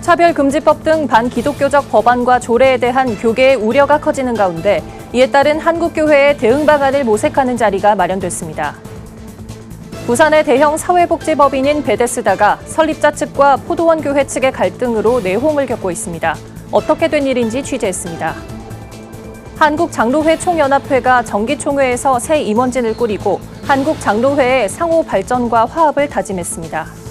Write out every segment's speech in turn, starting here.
차별금지법 등 반기독교적 법안과 조례에 대한 교계의 우려가 커지는 가운데 이에 따른 한국교회의 대응 방안을 모색하는 자리가 마련됐습니다. 부산의 대형 사회복지법인인 베데스다가 설립자 측과 포도원교회 측의 갈등으로 내홍을 겪고 있습니다. 어떻게 된 일인지 취재했습니다. 한국장로회 총연합회가 정기총회에서 새 임원진을 꾸리고 한국장로회의 상호 발전과 화합을 다짐했습니다.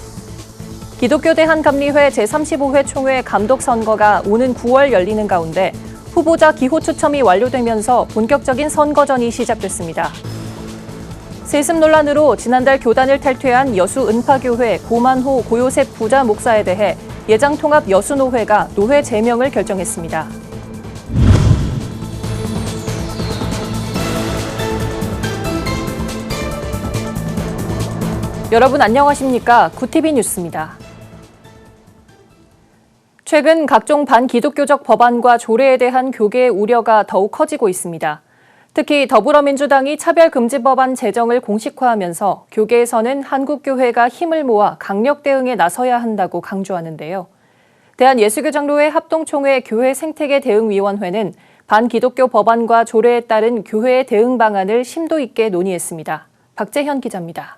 기독교 대한감리회 제35회 총회 감독 선거가 오는 9월 열리는 가운데 후보자 기호 추첨이 완료되면서 본격적인 선거전이 시작됐습니다. 세습 논란으로 지난달 교단을 탈퇴한 여수 은파교회 고만호 고요셉 부자 목사에 대해 예장통합 여수노회가 노회 제명을 결정했습니다. 여러분 안녕하십니까? 구티비 뉴스입니다. 최근 각종 반기독교적 법안과 조례에 대한 교계의 우려가 더욱 커지고 있습니다. 특히 더불어민주당이 차별금지법안 제정을 공식화하면서 교계에서는 한국교회가 힘을 모아 강력 대응에 나서야 한다고 강조하는데요. 대한예수교장로회 합동총회 교회 생태계 대응위원회는 반기독교 법안과 조례에 따른 교회의 대응 방안을 심도 있게 논의했습니다. 박재현 기자입니다.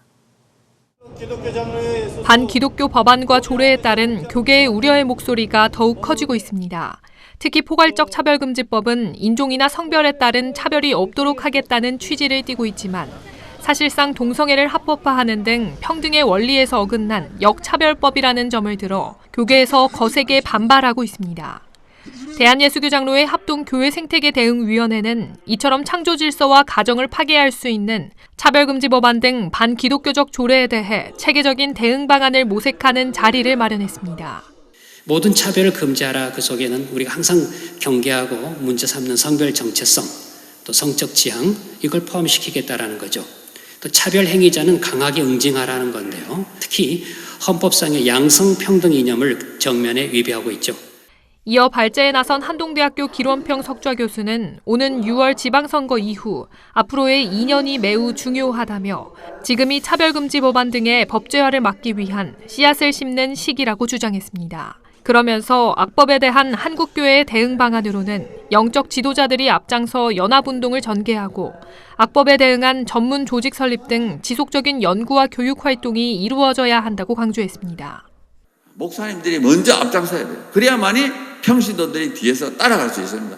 반기독교 법안과 조례에 따른 교계의 우려의 목소리가 더욱 커지고 있습니다. 특히 포괄적 차별금지법은 인종이나 성별에 따른 차별이 없도록 하겠다는 취지를 띠고 있지만 사실상 동성애를 합법화하는 등 평등의 원리에서 어긋난 역차별법이라는 점을 들어 교계에서 거세게 반발하고 있습니다. 대한예수교장로회 합동교회 생태계 대응위원회는 이처럼 창조질서와 가정을 파괴할 수 있는 차별금지 법안 등 반기독교적 조례에 대해 체계적인 대응 방안을 모색하는 자리를 마련했습니다. 모든 차별을 금지하라. 그 속에는 우리가 항상 경계하고 문제 삼는 성별 정체성, 또 성적 지향 이걸 포함시키겠다라는 거죠. 또 차별 행위자는 강하게 응징하라는 건데요. 특히 헌법상의 양성평등 이념을 정면에 위배하고 있죠. 이어 발제에 나선 한동대학교 길원평 석좌 교수는 오는 6월 지방선거 이후 앞으로의 2년이 매우 중요하다며 지금이 차별금지 법안 등의 법제화를 막기 위한 씨앗을 심는 시기라고 주장했습니다. 그러면서 악법에 대한 한국교회의 대응 방안으로는 영적 지도자들이 앞장서 연합운동을 전개하고 악법에 대응한 전문 조직 설립 등 지속적인 연구와 교육 활동이 이루어져야 한다고 강조했습니다. 목사님들이 먼저 앞장서야 돼요. 그래야만이 평신도들이 뒤에서 따라갈 수 있습니다.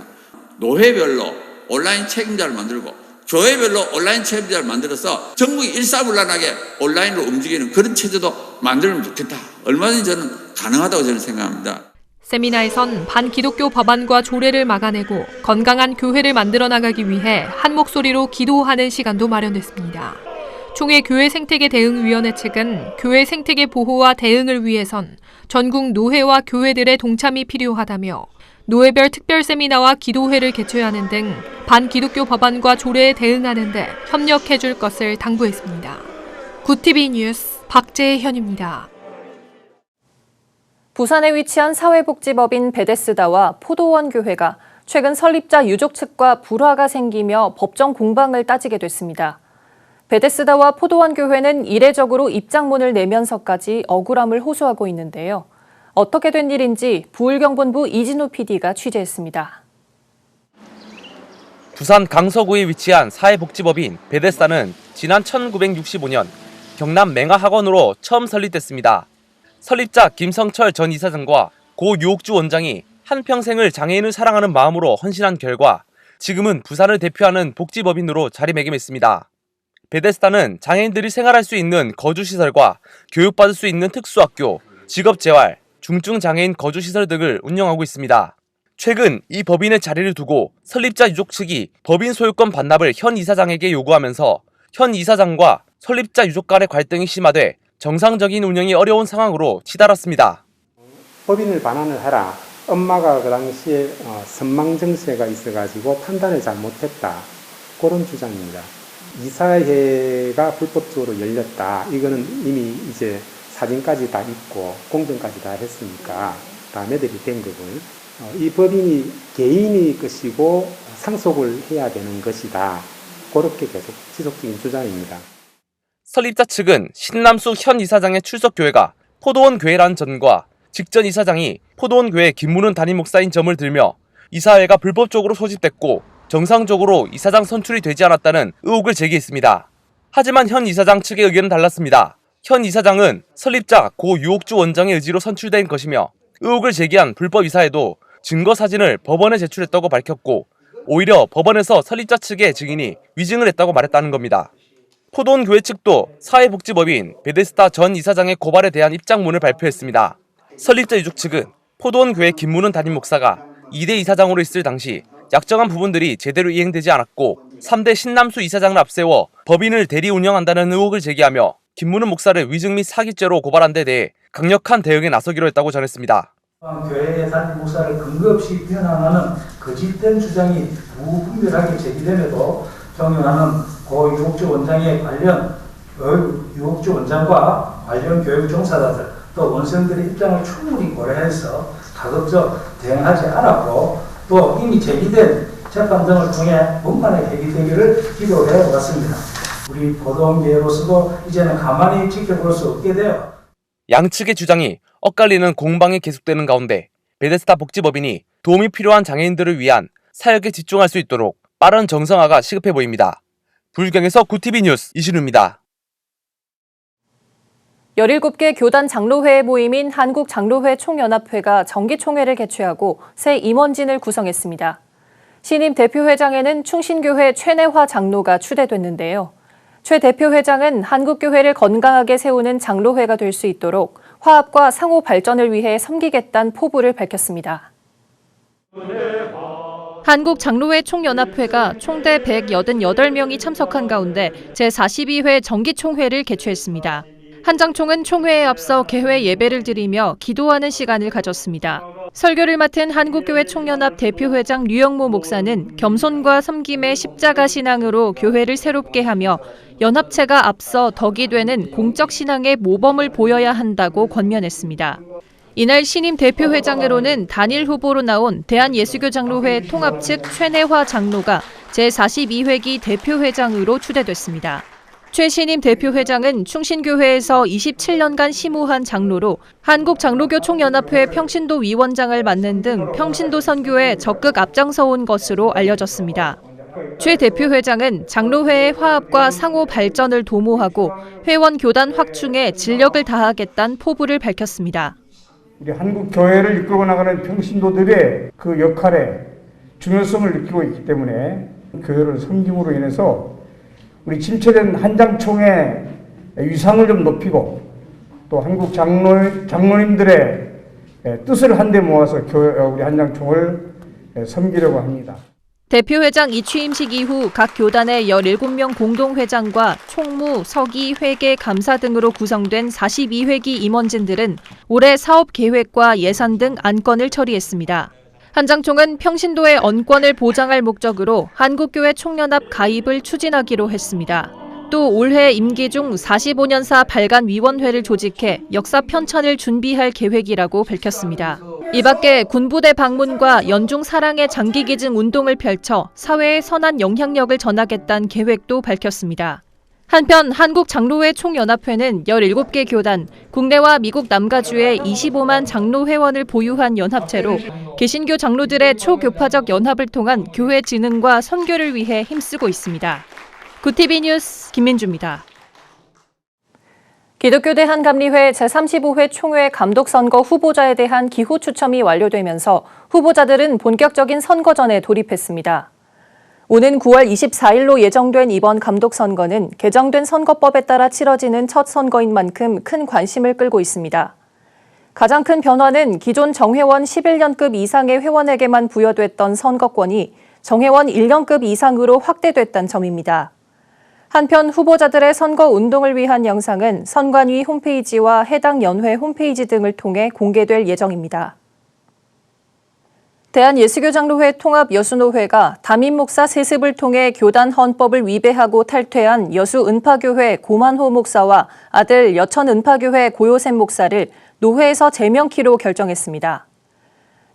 노회별로 온라인 책임자를 만들고 교회별로 온라인 책임자를 만들어서 전국이 일사불란하게 온라인으로 움직이는 그런 체제도 만들면 좋겠다. 얼마든지 저는 가능하다고 저는 생각합니다. 세미나에선 반기독교 법안과 조례를 막아내고 건강한 교회를 만들어 나가기 위해 한 목소리로 기도하는 시간도 마련됐습니다. 총회 교회 생태계 대응위원회 측은 교회 생태계 보호와 대응을 위해선 전국 노회와 교회들의 동참이 필요하다며 노회별 특별 세미나와 기도회를 개최하는 등 반기독교 법안과 조례에 대응하는 데 협력해 줄 것을 당부했습니다. 구티비 뉴스 박재현입니다. 부산에 위치한 사회복지법인 베데스다와 포도원교회가 최근 설립자 유족 측과 불화가 생기며 법정 공방을 따지게 됐습니다. 베데스다와 포도원교회는 이례적으로 입장문을 내면서까지 억울함을 호소하고 있는데요. 어떻게 된 일인지 부울경본부 이진우 PD가 취재했습니다. 부산 강서구에 위치한 사회복지법인 베데스다는 지난 1965년 경남 맹하학원으로 처음 설립됐습니다. 설립자 김성철 전 이사장과 고 유옥주 원장이 한평생을 장애인을 사랑하는 마음으로 헌신한 결과 지금은 부산을 대표하는 복지법인으로 자리매김했습니다. 베데스다는 장애인들이 생활할 수 있는 거주시설과 교육받을 수 있는 특수학교, 직업재활, 중증장애인 거주시설 등을 운영하고 있습니다. 최근 이 법인의 자리를 두고 설립자 유족 측이 법인 소유권 반납을 현 이사장에게 요구하면서 현 이사장과 설립자 유족 간의 갈등이 심화돼 정상적인 운영이 어려운 상황으로 치달았습니다. 법인을 반환을 하라. 엄마가 그 당시에 선망증세가 있어가지고 판단을 잘 못했다. 그런 주장입니다. 이사회가 불법적으로 열렸다. 이거는 이미 이제 사진까지 다 있고 공정까지 다 했으니까 다 매듭이 된 거고요. 이 법인이 개인의 것이고 상속을 해야 되는 것이다. 그렇게 계속 지속적인 주장입니다. 설립자 측은 신남수 현 이사장의 출석 교회가 포도원 교회라는 점과 직전 이사장이 포도원교회 김문훈 담임 목사인 점을 들며 이사회가 불법적으로 소집됐고 정상적으로 이사장 선출이 되지 않았다는 의혹을 제기했습니다. 하지만 현 이사장 측의 의견은 달랐습니다. 현 이사장은 설립자 고 유옥주 원장의 의지로 선출된 것이며 의혹을 제기한 불법 이사회도 증거 사진을 법원에 제출했다고 밝혔고 오히려 법원에서 설립자 측의 증인이 위증을 했다고 말했다는 겁니다. 포도원 교회 측도 사회복지법인 베데스다 전 이사장의 고발에 대한 입장문을 발표했습니다. 설립자 유족 측은 포도원 교회 김문훈 담임 목사가 2대 이사장으로 있을 당시 약정한 부분들이 제대로 이행되지 않았고 3대 신남수 이사장을 앞세워 법인을 대리 운영한다는 의혹을 제기하며 김문훈 목사를 위증 및 사기죄로 고발한 데 대해 강력한 대응에 나서기로 했다고 전했습니다. 교회의 담임 목사를 근거 없이 비난하는 거짓된 주장이 무분별하게 제기됨에도 존경하는 고 유옥주 원장의 관련 유옥주 원장과 관련 교육 종사자들 또 원생들의 입장을 충분히 고려해서 가급적 대응하지 않았고 또 이미 제기된 재판 등을 통해 원만하게 해결되기를 기도해 왔습니다. 우리 포도원교회로서도 이제는 가만히 지켜볼 수 없게 되어 양측의 주장이 엇갈리는 공방이 계속되는 가운데 베데스다 복지법인이 도움이 필요한 장애인들을 위한 사역에 집중할 수 있도록 빠른 정상화가 시급해 보입니다. 불경에서 구TV 뉴스 이신우입니다. 17개 교단 장로회의 모임인 한국장로회 총연합회가 정기총회를 개최하고 새 임원진을 구성했습니다. 신임 대표회장에는 충신교회 최내화 장로가 추대됐는데요. 최 대표회장은 한국교회를 건강하게 세우는 장로회가 될 수 있도록 화합과 상호 발전을 위해 섬기겠다는 포부를 밝혔습니다. 한국장로회 총연합회가 총대 188명이 참석한 가운데 제42회 정기총회를 개최했습니다. 한 장총은 총회에 앞서 개회 예배를 드리며 기도하는 시간을 가졌습니다. 설교를 맡은 한국교회 총연합 대표회장 류영모 목사는 겸손과 섬김의 십자가 신앙으로 교회를 새롭게 하며 연합체가 앞서 덕이 되는 공적 신앙의 모범을 보여야 한다고 권면했습니다. 이날 신임 대표회장으로는 단일 후보로 나온 대한예수교장로회 통합 측 최내화 장로가 제42회기 대표회장으로 추대됐습니다. 최 신임 대표회장은 충신교회에서 27년간 심우한 장로로 한국장로교총연합회 평신도 위원장을 맡는 등 평신도 선교에 적극 앞장서온 것으로 알려졌습니다. 최 대표회장은 장로회의 화합과 상호 발전을 도모하고 회원 교단 확충에 진력을 다하겠다는 포부를 밝혔습니다. 우리 한국 교회를 이끌고 나가는 평신도들의 그 역할에 중요성을 느끼고 있기 때문에 교회를 섬김으로 인해서 우리 침체된 한장총의 위상을 좀 높이고 또 한국 장로님들의 뜻을 한데 모아서 우리 한장총을 섬기려고 합니다. 대표회장 이취임식 이후 각 교단의 17명 공동회장과 총무, 서기, 회계, 감사 등으로 구성된 42회기 임원진들은 올해 사업 계획과 예산 등 안건을 처리했습니다. 한 장총은 평신도의 언권을 보장할 목적으로 한국교회 총연합 가입을 추진하기로 했습니다. 또 올해 임기 중 45년사 발간위원회를 조직해 역사 편찬을 준비할 계획이라고 밝혔습니다. 이 밖에 군부대 방문과 연중 사랑의 장기기증 운동을 펼쳐 사회에 선한 영향력을 전하겠다는 계획도 밝혔습니다. 한편 한국장로회 총연합회는 17개 교단, 국내와 미국 남가주에 25만 장로 회원을 보유한 연합체로 개신교 장로들의 초교파적 연합을 통한 교회 진흥과 선교를 위해 힘쓰고 있습니다. 구TV 뉴스 김민주입니다. 기독교 대한감리회 제35회 총회 감독선거 후보자에 대한 기호 추첨이 완료되면서 후보자들은 본격적인 선거전에 돌입했습니다. 오는 9월 24일로 예정된 이번 감독선거는 개정된 선거법에 따라 치러지는 첫 선거인 만큼 큰 관심을 끌고 있습니다. 가장 큰 변화는 기존 정회원 11년급 이상의 회원에게만 부여됐던 선거권이 정회원 1년급 이상으로 확대됐다는 점입니다. 한편 후보자들의 선거 운동을 위한 영상은 선관위 홈페이지와 해당 연회 홈페이지 등을 통해 공개될 예정입니다. 대한예수교장로회 통합여수노회가 담임 목사 세습을 통해 교단 헌법을 위배하고 탈퇴한 여수은파교회 고만호 목사와 아들 여천은파교회 고요샘 목사를 노회에서 제명키로 결정했습니다.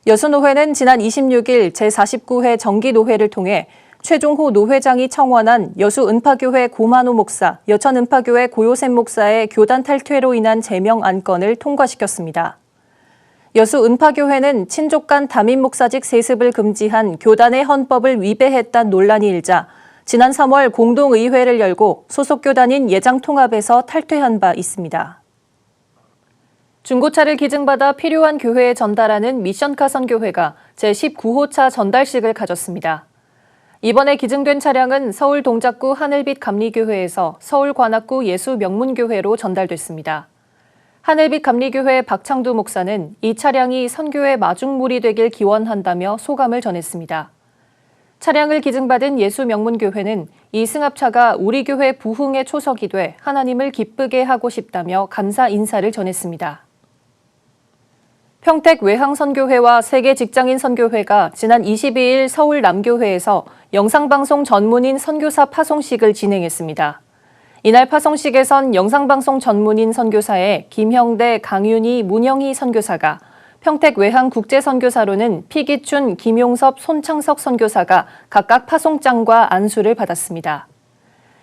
여수노회는 지난 26일 제49회 정기노회를 통해 최종호 노회장이 청원한 여수은파교회 고만호 목사, 여천은파교회 고요샘 목사의 교단 탈퇴로 인한 제명 안건을 통과시켰습니다. 여수 은파교회는 친족 간 담임 목사직 세습을 금지한 교단의 헌법을 위배했다는 논란이 일자 지난 3월 공동의회를 열고 소속 교단인 예장통합에서 탈퇴한 바 있습니다. 중고차를 기증받아 필요한 교회에 전달하는 미션카 선교회가 제19호차 전달식을 가졌습니다. 이번에 기증된 차량은 서울 동작구 하늘빛 감리교회에서 서울 관악구 예수명문교회로 전달됐습니다. 하늘빛 감리교회 박창두 목사는 이 차량이 선교의 마중물이 되길 기원한다며 소감을 전했습니다. 차량을 기증받은 예수명문교회는 이 승합차가 우리 교회 부흥의 초석이 돼 하나님을 기쁘게 하고 싶다며 감사 인사를 전했습니다. 평택 외항선교회와 세계직장인선교회가 지난 22일 서울 남교회에서 영상방송 전문인 선교사 파송식을 진행했습니다. 이날 파송식에선 영상방송 전문인 선교사의 김형대, 강윤희, 문영희 선교사가, 평택 외항국제선교사로는 피기춘, 김용섭, 손창석 선교사가 각각 파송장과 안수를 받았습니다.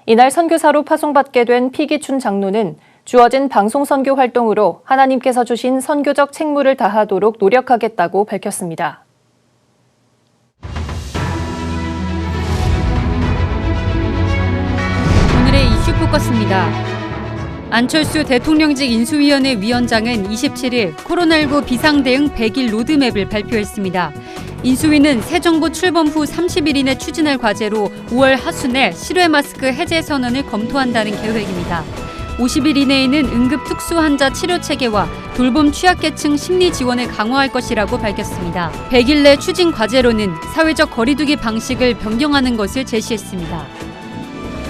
이날 선교사로 파송받게 된 피기춘 장로는 주어진 방송선교 활동으로 하나님께서 주신 선교적 책무를 다하도록 노력하겠다고 밝혔습니다. 오늘의 이슈 포커스입니다. 안철수 대통령직 인수위원회 위원장은 27일 코로나19 비상대응 100일 로드맵을 발표했습니다. 인수위는 새 정부 출범 후 30일 이내 추진할 과제로 5월 하순에 실외 마스크 해제 선언을 검토한다는 계획입니다. 50일 이내에는 응급 특수 환자 치료 체계와 돌봄 취약계층 심리 지원을 강화할 것이라고 밝혔습니다. 100일 내 추진 과제로는 사회적 거리두기 방식을 변경하는 것을 제시했습니다.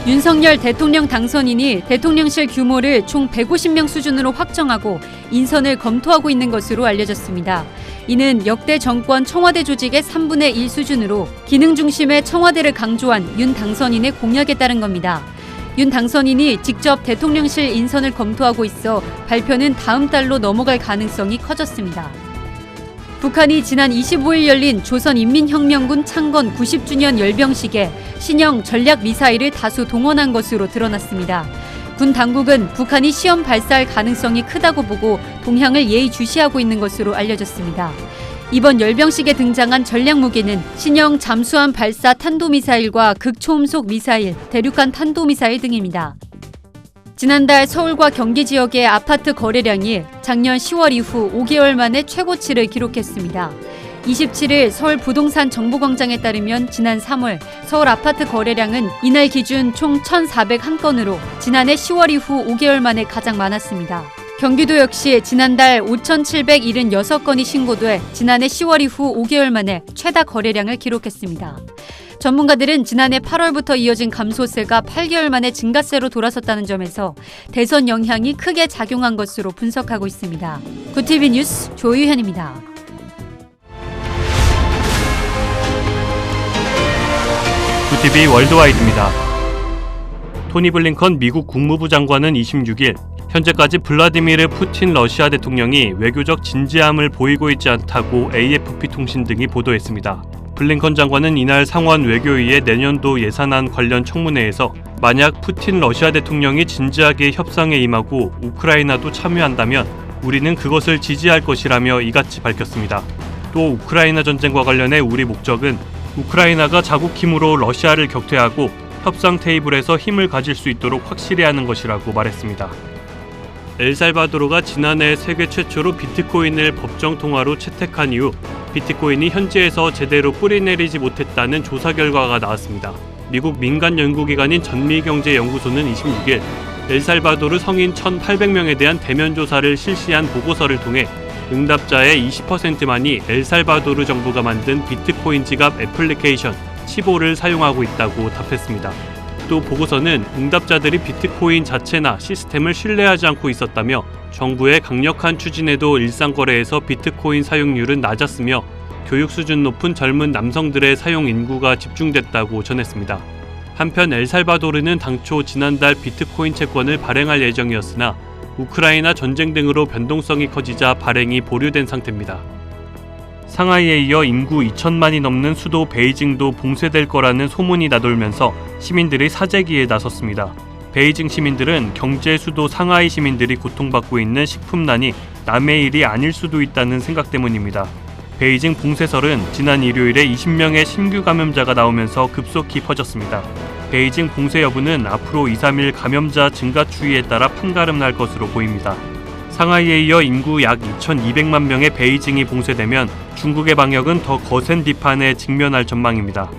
윤석열 대통령 당선인이 대통령실 규모를 총 150명 수준으로 확정하고 인선을 검토하고 있는 것으로 알려졌습니다. 이는 역대 정권 청와대 조직의 3분의 1 수준으로 기능 중심의 청와대를 강조한 윤 당선인의 공약에 따른 겁니다. 윤 당선인이 직접 대통령실 인선을 검토하고 있어 발표는 다음 달로 넘어갈 가능성이 커졌습니다. 북한이 지난 25일 열린 조선인민혁명군 창건 90주년 열병식에 신형 전략 미사일을 다수 동원한 것으로 드러났습니다. 군 당국은 북한이 시험 발사할 가능성이 크다고 보고 동향을 예의주시하고 있는 것으로 알려졌습니다. 이번 열병식에 등장한 전략 무기는 신형 잠수함 발사 탄도미사일과 극초음속 미사일, 대륙간 탄도미사일 등입니다. 지난달 서울과 경기 지역의 아파트 거래량이 작년 10월 이후 5개월 만에 최고치를 기록했습니다. 27일 서울 부동산 정보광장에 따르면 지난 3월 서울 아파트 거래량은 이날 기준 총 1,401건으로 지난해 10월 이후 5개월 만에 가장 많았습니다. 경기도 역시 지난달 5,776건이 신고돼 지난해 10월 이후 5개월 만에 최다 거래량을 기록했습니다. 전문가들은 지난해 8월부터 이어진 감소세가 8개월 만에 증가세로 돌아섰다는 점에서 대선 영향이 크게 작용한 것으로 분석하고 있습니다. 구TV 뉴스 조유현입니다. 구TV 월드와이드입니다. 토니 블링컨 미국 국무부 장관은 26일 현재까지 블라디미르 푸틴 러시아 대통령이 외교적 진지함을 보이고 있지 않다고 AFP 통신 등이 보도했습니다. 블링컨 장관은 이날 상원 외교위의 내년도 예산안 관련 청문회에서 만약 푸틴 러시아 대통령이 진지하게 협상에 임하고 우크라이나도 참여한다면 우리는 그것을 지지할 것이라며 이같이 밝혔습니다. 또 우크라이나 전쟁과 관련해 우리 목적은 우크라이나가 자국 힘으로 러시아를 격퇴하고 협상 테이블에서 힘을 가질 수 있도록 확실히 하는 것이라고 말했습니다. 엘살바도르가 지난해 세계 최초로 비트코인을 법정 통화로 채택한 이후 비트코인이 현지에서 제대로 뿌리내리지 못했다는 조사 결과가 나왔습니다. 미국 민간 연구기관인 전미경제연구소는 26일 엘살바도르 성인 1,800명에 대한 대면 조사를 실시한 보고서를 통해 응답자의 20%만이 엘살바도르 정부가 만든 비트코인 지갑 애플리케이션 치보를 사용하고 있다고 답했습니다. 또 보고서는 응답자들이 비트코인 자체나 시스템을 신뢰하지 않고 있었다며 정부의 강력한 추진에도 일상 거래에서 비트코인 사용률은 낮았으며 교육 수준 높은 젊은 남성들의 사용 인구가 집중됐다고 전했습니다. 한편 엘살바도르는 당초 지난달 비트코인 채권을 발행할 예정이었으나 우크라이나 전쟁 등으로 변동성이 커지자 발행이 보류된 상태입니다. 상하이에 이어 인구 2천만이 넘는 수도 베이징도 봉쇄될 거라는 소문이 나돌면서 시민들이 사재기에 나섰습니다. 베이징 시민들은 경제 수도 상하이 시민들이 고통받고 있는 식품난이 남의 일이 아닐 수도 있다는 생각 때문입니다. 베이징 봉쇄설은 지난 일요일에 20명의 신규 감염자가 나오면서 급속히 퍼졌습니다. 베이징 봉쇄 여부는 앞으로 2-3일 감염자 증가 추이에 따라 판가름 날 것으로 보입니다. 상하이에 이어 인구 약 2,200만 명의 베이징이 봉쇄되면 중국의 방역은 더 거센 비판에 직면할 전망입니다.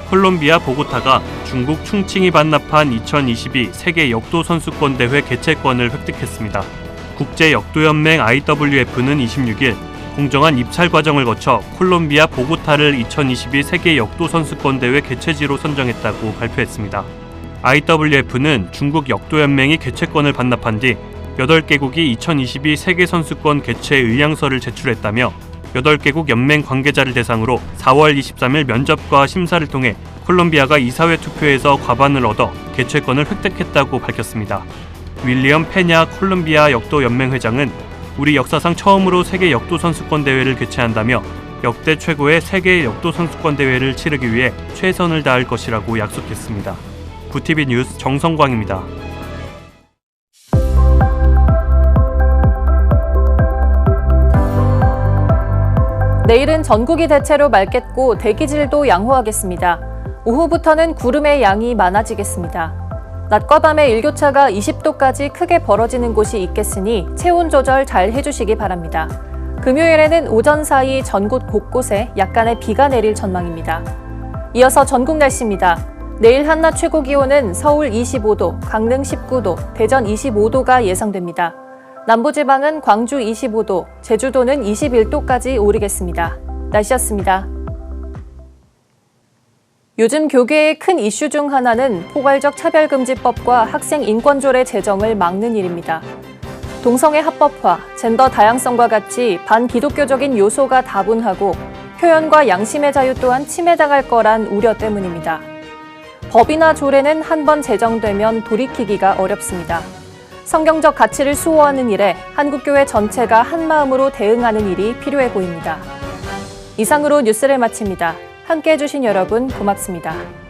콜롬비아 보고타가 중국 충칭이 반납한 2022 세계 역도 선수권 대회 개최권을 획득했습니다. 국제역도연맹 IWF는 26일 공정한 입찰 과정을 거쳐 콜롬비아 보고타를 2022 세계 역도 선수권 대회 개최지로 선정했다고 발표했습니다. IWF는 중국 역도연맹이 개최권을 반납한 뒤 8개국이 2022 세계 선수권 개최 의향서를 제출했다며 8개국 연맹 관계자를 대상으로 4월 23일 면접과 심사를 통해 콜롬비아가 이사회 투표에서 과반을 얻어 개최권을 획득했다고 밝혔습니다. 윌리엄 페냐 콜롬비아 역도 연맹 회장은 우리 역사상 처음으로 세계 역도 선수권 대회를 개최한다며 역대 최고의 세계 역도 선수권 대회를 치르기 위해 최선을 다할 것이라고 약속했습니다. 구티비 뉴스 정성광입니다. 내일은 전국이 대체로 맑겠고 대기질도 양호하겠습니다. 오후부터는 구름의 양이 많아지겠습니다. 낮과 밤의 일교차가 20도까지 크게 벌어지는 곳이 있겠으니 체온 조절 잘 해주시기 바랍니다. 금요일에는 오전 사이 전국 곳곳에 약간의 비가 내릴 전망입니다. 이어서 전국 날씨입니다. 내일 한낮 최고 기온은 서울 25도, 강릉 19도, 대전 25도가 예상됩니다. 남부지방은 광주 25도, 제주도는 21도까지 오르겠습니다. 날씨였습니다. 요즘 교계의 큰 이슈 중 하나는 포괄적 차별금지법과 학생 인권조례 제정을 막는 일입니다. 동성애 합법화, 젠더 다양성과 같이 반기독교적인 요소가 다분하고 표현과 양심의 자유 또한 침해당할 거란 우려 때문입니다. 법이나 조례는 한번 제정되면 돌이키기가 어렵습니다. 성경적 가치를 수호하는 일에 한국교회 전체가 한마음으로 대응하는 일이 필요해 보입니다. 이상으로 뉴스를 마칩니다. 함께해 주신 여러분 고맙습니다.